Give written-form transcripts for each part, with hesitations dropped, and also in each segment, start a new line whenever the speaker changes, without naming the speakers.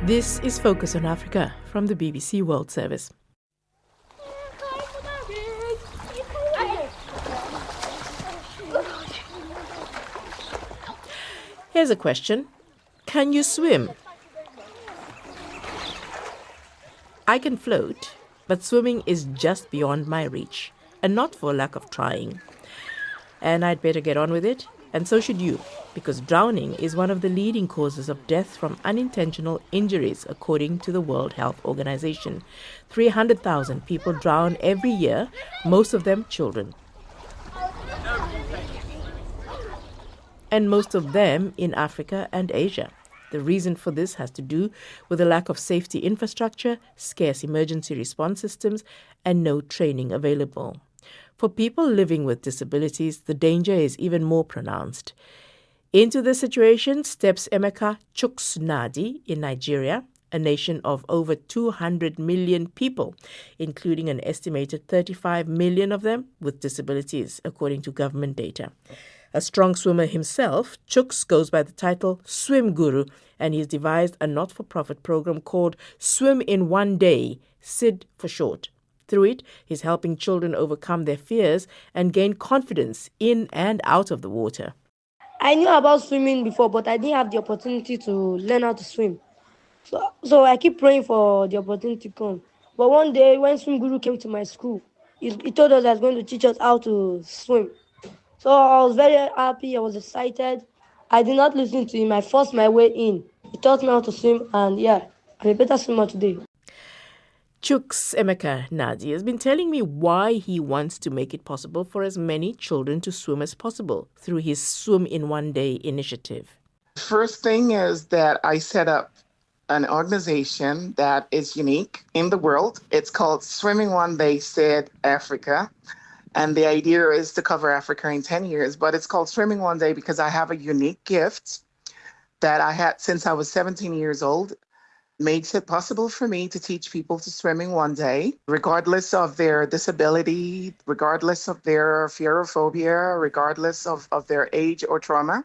This is Focus on Africa from the BBC World Service. Here's a question. Can you swim? I can float, but swimming is just beyond my reach, and not for lack of trying. And I'd better get on with it, and so should you, because drowning is one of the leading causes of death from unintentional injuries, according to the World Health Organization. 300,000 people drown every year, most of them children. And most of them in Africa and Asia. The reason for this has to do with a lack of safety infrastructure, scarce emergency response systems, and no training available. For people living with disabilities, the danger is even more pronounced. Into this situation steps Emeka Chukwunadi in Nigeria, a nation of over 200 million people, including an estimated 35 million of them with disabilities, according to government data. A strong swimmer himself, Chuks goes by the title Swim Guru, and he's devised a not-for-profit program called Swim in One Day, SID for short. Through it, he's helping children overcome their fears and gain confidence in and out of the water.
I knew about swimming before, but I didn't have the opportunity to learn how to swim. So I keep praying for the opportunity to come. But one day, when Swim Guru came to my school, he told us that he was going to teach us how to swim. So I was very happy, I was excited. I did not listen to him. I forced my way in. He taught me how to swim, and I'm a better swimmer today.
Chuks Emeka Nadi has been telling me why he wants to make it possible for as many children to swim as possible through his Swim in One Day initiative.
First thing is that I set up an organization that is unique in the world. It's called Swimming One Day SID Africa. And the idea is to cover Africa in 10 years. But it's called Swimming One Day because I have a unique gift that I had since I was 17 years old. Makes it possible for me to teach people to swim in one day, regardless of their disability, regardless of their fear or phobia, regardless of their age or trauma.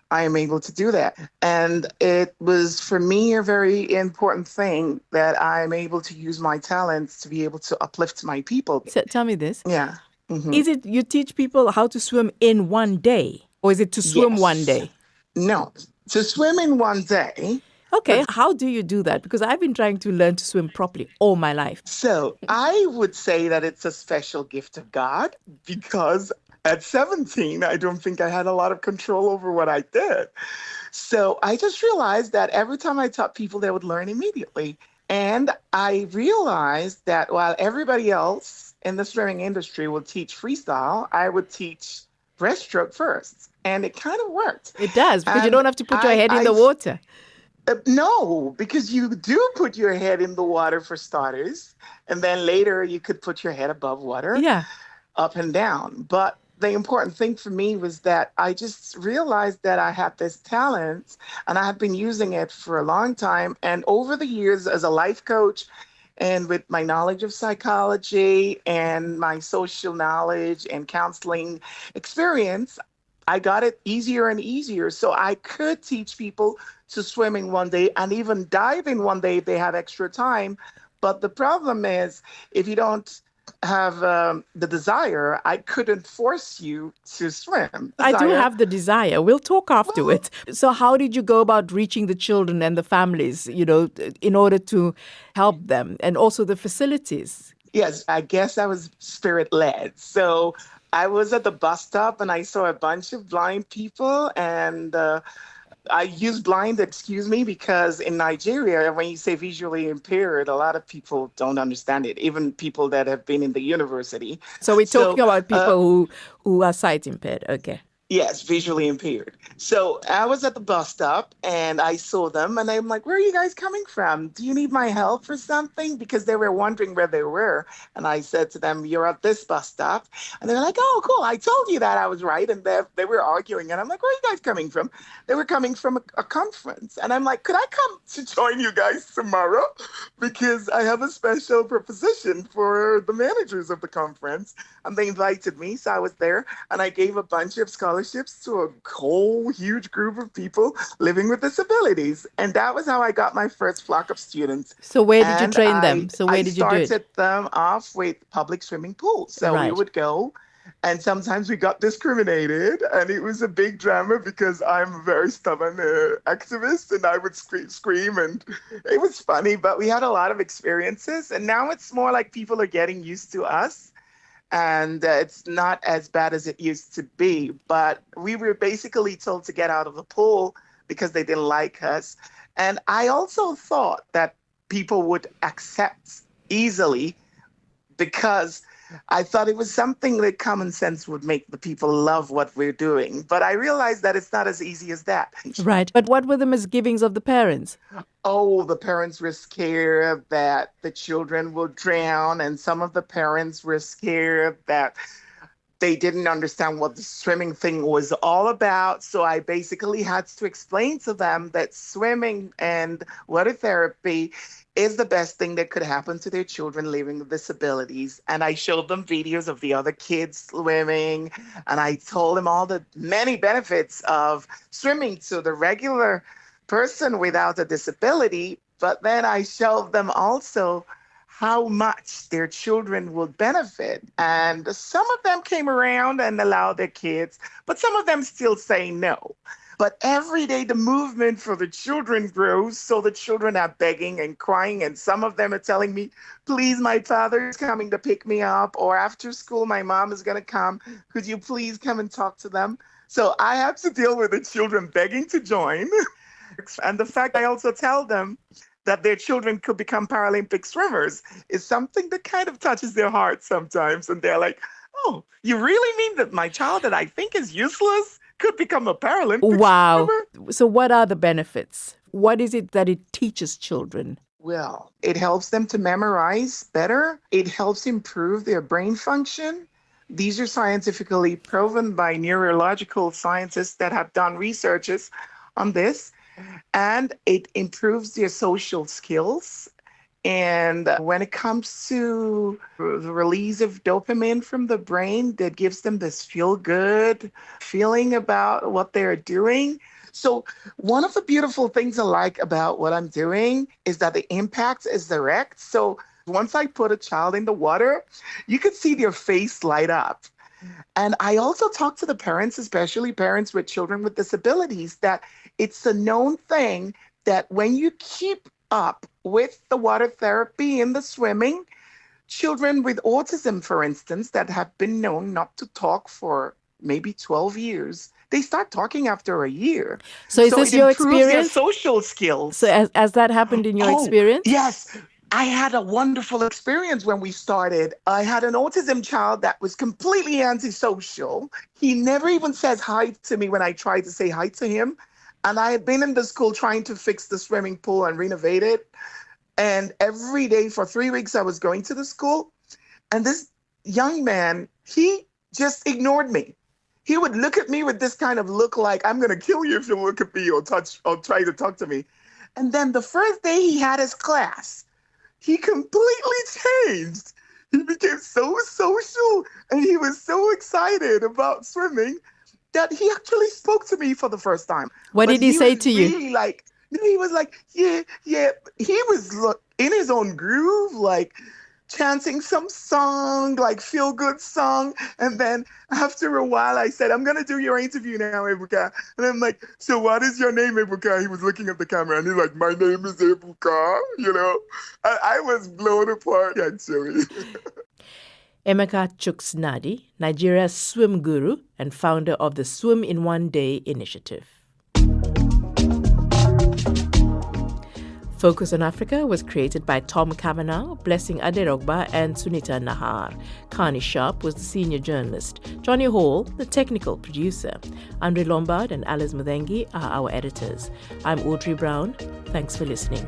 I am able to do that. And it was, for me, a very important thing that I'm able to use my talents to be able to uplift my people.
So tell me this.
Yeah. Mm-hmm.
Is it you teach people how to swim in one day? Or is it to swim one day?
No, to swim in one day.
Okay, how do you do that? Because I've been trying to learn to swim properly all my life.
So I would say that it's a special gift of God because at 17, I don't think I had a lot of control over what I did. So I just realized that every time I taught people, they would learn immediately. And I realized that while everybody else in the swimming industry would teach freestyle, I would teach breaststroke first. And it kind of worked.
It does, because you don't have to put your head in the water.
No, because you do put your head in the water for starters. And then later you could put your head above water, up and down. But the important thing for me was that I just realized that I had this talent and I have been using it for a long time. And over the years as a life coach and with my knowledge of psychology and my social knowledge and counseling experience, I got it easier and easier. So I could teach people to swim in one day and even dive in one day if they have extra time. But the problem is, if you don't have the desire, I couldn't force you to swim.
I do have the desire. We'll talk afterwards. So how did you go about reaching the children and the families, in order to help them, and also the facilities?
Yes, I guess I was spirit-led. So I was at the bus stop and I saw a bunch of blind people, and I use blind, because in Nigeria, when you say visually impaired, a lot of people don't understand it, even people that have been in the university.
So we're talking about people who are sight impaired, okay.
Yes, visually impaired. So I was at the bus stop and I saw them and I'm like, where are you guys coming from? Do you need my help for something? Because they were wondering where they were. And I said to them, you're at this bus stop. And they're like, oh, cool. I told you that I was right. And they were arguing. And I'm like, where are you guys coming from? They were coming from a conference. And I'm like, could I come to join you guys tomorrow? Because I have a special proposition for the managers of the conference. And they invited me. So I was there and I gave a bunch of scholarships scholarships to a whole huge group of people living with disabilities. And that was how I got my first flock of students.
So where did you train them? So where
I
did you do it?
started them off with public swimming pools. So we would go, and sometimes we got discriminated, and it was a big drama because I'm a very stubborn activist, and I would scream, and it was funny, but we had a lot of experiences, and now it's more like people are getting used to us, and it's not as bad as it used to be, but we were basically told to get out of the pool because they didn't like us. And I also thought that people would accept easily because I thought it was something that common sense would make the people love what we're doing. But I realized that it's not as easy as that.
Right. But what were the misgivings of the parents?
Oh, the parents were scared that the children will drown. And some of the parents were scared that they didn't understand what the swimming thing was all about. So I basically had to explain to them that swimming and water therapy is the best thing that could happen to their children living with disabilities. And I showed them videos of the other kids swimming, and I told them all the many benefits of swimming to the regular person without a disability. But then I showed them also how much their children would benefit. And some of them came around and allowed their kids, but some of them still say no. But every day the movement for the children grows, so the children are begging and crying, and some of them are telling me, please, my father is coming to pick me up, or after school, my mom is going to come. Could you please come and talk to them? So I have to deal with the children begging to join. And the fact I also tell them that their children could become Paralympic swimmers is something that kind of touches their heart sometimes. And they're like, oh, you really mean that my child that I think is useless could become a Paralympic swimmer?
So what are the benefits? What is it that it teaches children?
Well, it helps them to memorize better. It helps improve their brain function. These are scientifically proven by neurological scientists that have done researches on this. And it improves their social skills. And when it comes to the release of dopamine from the brain, that gives them this feel-good feeling about what they're doing. So one of the beautiful things I like about what I'm doing is that the impact is direct. So once I put a child in the water, you can see their face light up. And I also talk to the parents, especially parents with children with disabilities, that it's a known thing that when you keep up with the water therapy and the swimming, children with autism, for instance, that have been known not to talk for maybe 12 years, they start talking after a year.
So is this your experience?
Their social skills.
So has that happened in your experience?
Yes. I had a wonderful experience when we started. I had an autism child that was completely antisocial. He never even says hi to me when I tried to say hi to him. And I had been in the school trying to fix the swimming pool and renovate it. And every day for 3 weeks, I was going to the school. And this young man, he just ignored me. He would look at me with this kind of look like, I'm going to kill you if you look at me or try to talk to me. And then the first day he had his class, he completely changed. He became so social and he was so excited about swimming that he actually spoke to me for the first time.
What did he say to you?
He was like, yeah. He was in his own groove, like chanting some song, like feel-good song. And then after a while, I said, I'm going to do your interview now, Ebuka. And I'm like, so what is your name, Ebuka? He was looking at the camera and he's like, my name is Ebuka, you know. I was blown apart, actually.
Emeka Chuks-Nadi, Nigeria's swim guru and founder of the Swim in One Day initiative. Focus on Africa was created by Tom Kavanagh, Blessing Aderogba, and Sunita Nahar. Carney Sharp was the senior journalist. Johnny Hall, the technical producer. Andre Lombard and Alice Muthengi are our editors. I'm Audrey Brown. Thanks for listening.